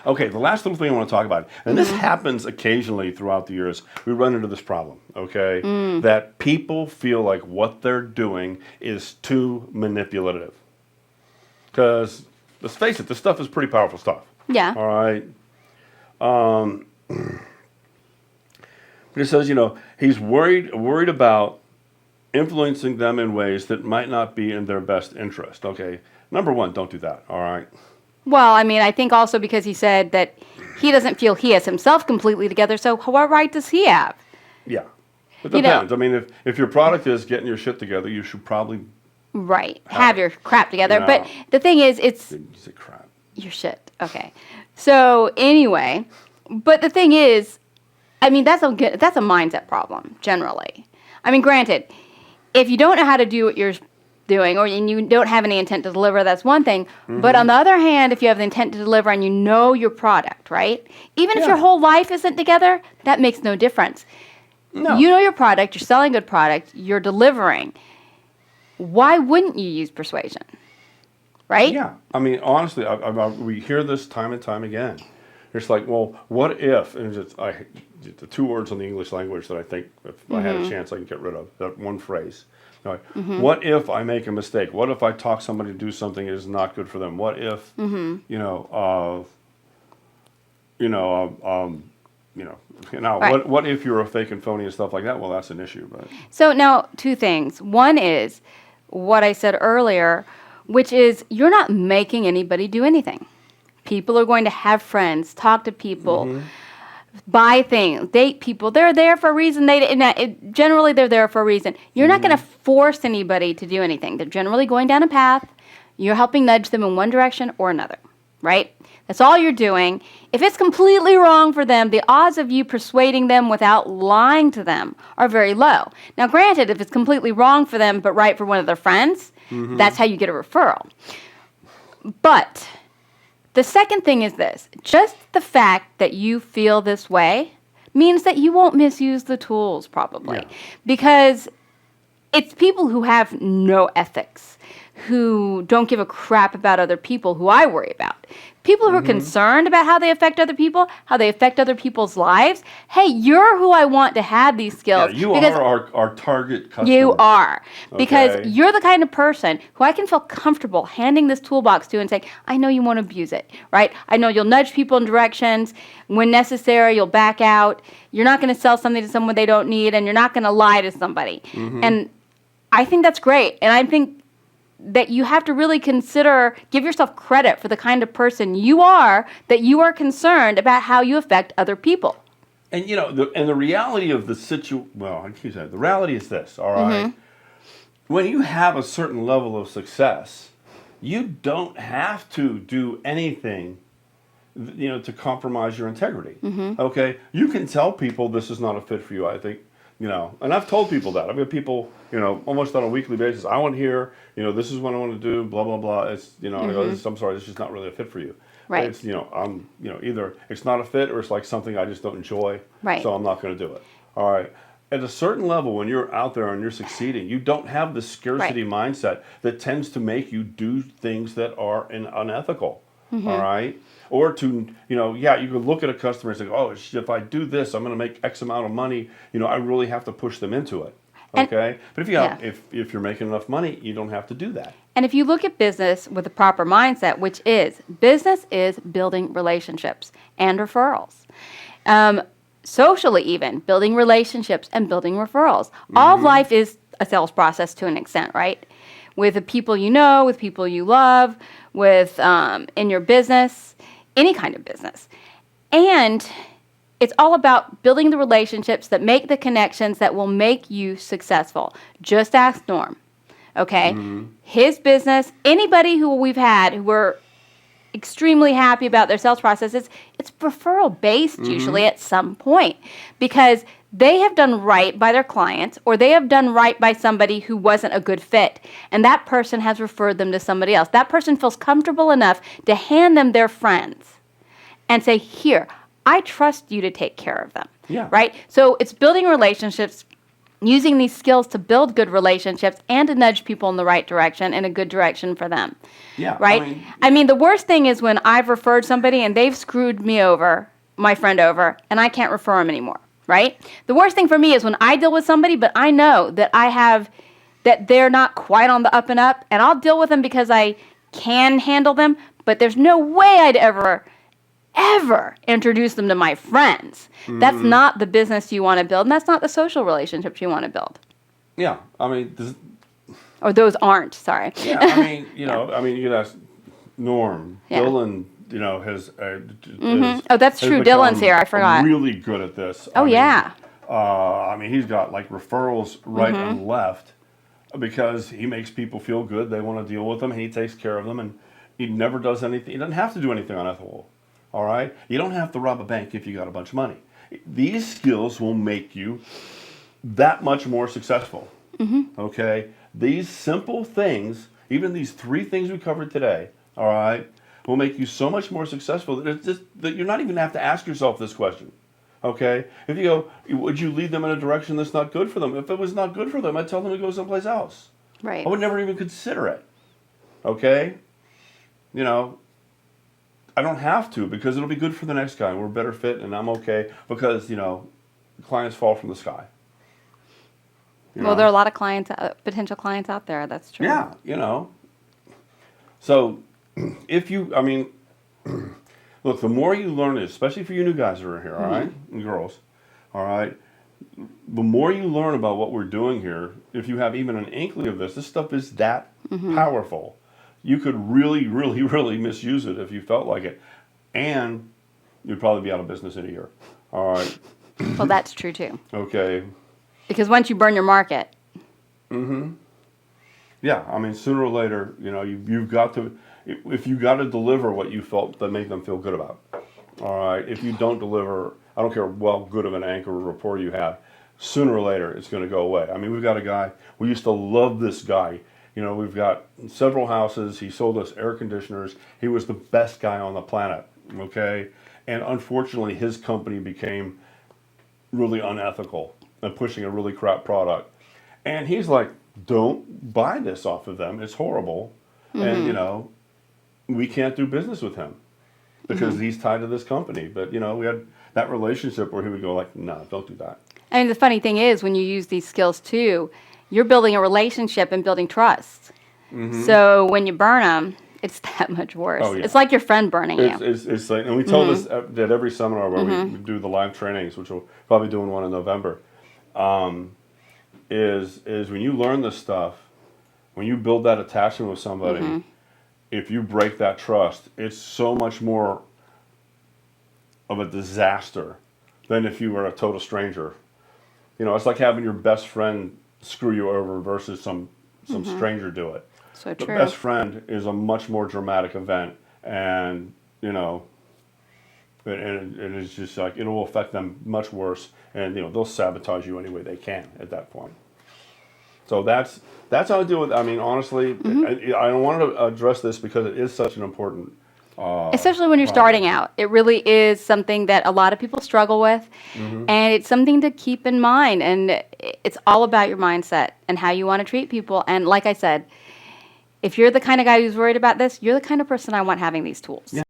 Okay, the last little thing I want to talk about, and this happens occasionally throughout the years, we run into this problem, okay? That people feel like what they're doing is too manipulative. Because, let's face it, this stuff is pretty powerful stuff. Yeah. All right? But it says, he's worried about influencing them in ways that might not be in their best interest. Okay, number one, don't do that, all right? Well, I mean, I think also because he said that he doesn't feel he has himself completely together, so what right does he have? Yeah, it depends. I mean, if your product is getting your shit together, you should probably... Right, have your crap together. No. But the thing is, it's... You said crap. Your shit, okay. So, anyway, but the thing is, I mean, that's a mindset problem, generally. I mean, granted, if you don't know how to do what you're doing, and you don't have any intent to deliver, that's one thing. But on the other hand, if you have the intent to deliver and you know your product, right? Even if your whole life isn't together, that makes no difference. No. You know your product, you're selling a good product, you're delivering. Why wouldn't you use persuasion? Right? Yeah. I mean, honestly, we hear this time and time again. It's like, well, what if, and the two words in the English language that I think if I had a chance I could get rid of, that one phrase. What if I make a mistake? What if I talk somebody to do something that is not good for them? What if, what if you're a fake and phony and stuff like that? Well, that's an issue. But so now, two things. One is what I said earlier, which is you're not making anybody do anything. People are going to have friends, talk to people, buy things, date people. They're there for a reason. Generally, they're there for a reason. You're not going to force anybody to do anything. They're generally going down a path. You're helping nudge them in one direction or another, right? That's all you're doing. If it's completely wrong for them, the odds of you persuading them without lying to them are very low. Now, granted, if it's completely wrong for them but right for one of their friends, that's how you get a referral. But the second thing is this. Just the fact that you feel this way means that you won't misuse the tools, probably. Yeah. Because it's people who have no ethics, who don't give a crap about other people, who I worry about. People who are concerned about how they affect other people, how they affect other people's lives. Hey, you're who I want to have these skills. Yeah, you are our target customer. You are. Because Okay. you're the kind of person who I can feel comfortable handing this toolbox to and saying, I know you won't abuse it, right? I know you'll nudge people in directions. When necessary, you'll back out. You're not going to sell something to someone they don't need, and you're not going to lie to somebody. And I think that's great. And I think that you have to really give yourself credit for the kind of person you are, that you are concerned about how you affect other people. And the reality of the the reality is this, all right? When you have a certain level of success, you don't have to do anything, to compromise your integrity. Okay? You can tell people this is not a fit for you, I think. And I've told people that. I've got people, almost on a weekly basis. I want to hear, this is what I want to do, blah, blah, blah. It's, I go, I'm sorry, this is not really a fit for you. Right. It's, either it's not a fit or it's like something I just don't enjoy. Right. So I'm not going to do it. All right. At a certain level, when you're out there and you're succeeding, you don't have the scarcity mindset that tends to make you do things that are unethical. All right. Or to, you can look at a customer and say, oh, if I do this, I'm going to make X amount of money. I really have to push them into it. Okay. But if you're making enough money, you don't have to do that. And if you look at business with the proper mindset, which is business is building relationships and referrals. Socially even, building relationships and building referrals. All of life is a sales process to an extent, right? With the people you know, with people you love, with in your business, any kind of business. And it's all about building the relationships that make the connections that will make you successful. Just ask Norm, okay? His business, anybody who we've had who were extremely happy about their sales processes, it's referral-based usually at some point because they have done right by their clients or they have done right by somebody who wasn't a good fit, and that person has referred them to somebody else. That person feels comfortable enough to hand them their friends and say, here, I trust you to take care of them. Yeah. Right? So it's building relationships using these skills to build good relationships and to nudge people in the right direction, in a good direction for them. Yeah. Right? I mean, the worst thing is when I've referred somebody and they've screwed me over, my friend over, and I can't refer them anymore. Right? The worst thing for me is when I deal with somebody, but I know that that they're not quite on the up and up, and I'll deal with them because I can handle them, but there's no way I'd ever introduce them to my friends. That's not the business you want to build, and that's not the social relationships you want to build. Yeah. I mean, Or those aren't, sorry. yeah. I mean, you could ask Norm. Yeah. Dylan, has. Oh, that's has true. become Dylan's here. I forgot. Really good at this. Oh, yeah. I mean, he's got like referrals right and left because he makes people feel good. They want to deal with them, and he takes care of them, and he never does anything. He doesn't have to do anything unethical. All right? You don't have to rob a bank if you got a bunch of money. These skills will make you that much more successful. Okay? These simple things, even these 3 things we covered today, all right, will make you so much more successful that you're not even have to ask yourself this question. Okay? If you go, would you lead them in a direction that's not good for them? If it was not good for them, I'd tell them to go someplace else. Right. I would never even consider it. Okay? I don't have to because it'll be good for the next guy and we're better fit and I'm okay because, clients fall from the sky. Well, there are a lot of potential clients out there. That's true. Yeah, So, look, the more you learn this, especially for you new guys who are here, all right, and girls, all right, the more you learn about what we're doing here, if you have even an inkling of this stuff is that powerful. You could really, really, really misuse it if you felt like it, and you'd probably be out of business in a year. All right. Well, that's true too. Okay. Because once you burn your market. Yeah, I mean, sooner or later, you've got to, if you got to deliver what you felt that make them feel good about. All right. If you don't deliver, I don't care what good of an anchor or rapport you have, sooner or later it's going to go away. I mean, we've got a guy, we used to love this guy. We've got several houses. He sold us air conditioners. He was the best guy on the planet, okay? And unfortunately, his company became really unethical and pushing a really crap product. And he's like, don't buy this off of them. It's horrible. And, we can't do business with him because he's tied to this company. But, we had that relationship where he would go like, no, don't do that. I mean, the funny thing is when you use these skills too, you're building a relationship and building trust. So when you burn them, it's that much worse. Oh, yeah. It's like your friend burning you. It's like, and we tell this at every seminar where we do the live trainings, which we'll probably doing one in November. Is when you learn this stuff, when you build that attachment with somebody, if you break that trust, it's so much more of a disaster than if you were a total stranger. It's like having your best friend screw you over versus some stranger do it. So the true. best friend is a much more dramatic event, and and it's just like it will affect them much worse, and they'll sabotage you any way they can at that point. So that's how I deal with. I mean, honestly, I wanted to address this because it is such an important. Especially when you're starting out. It really is something that a lot of people struggle with, and it's something to keep in mind. And it's all about your mindset and how you want to treat people. And like I said, if you're the kind of guy who's worried about this, you're the kind of person I want having these tools. Yeah.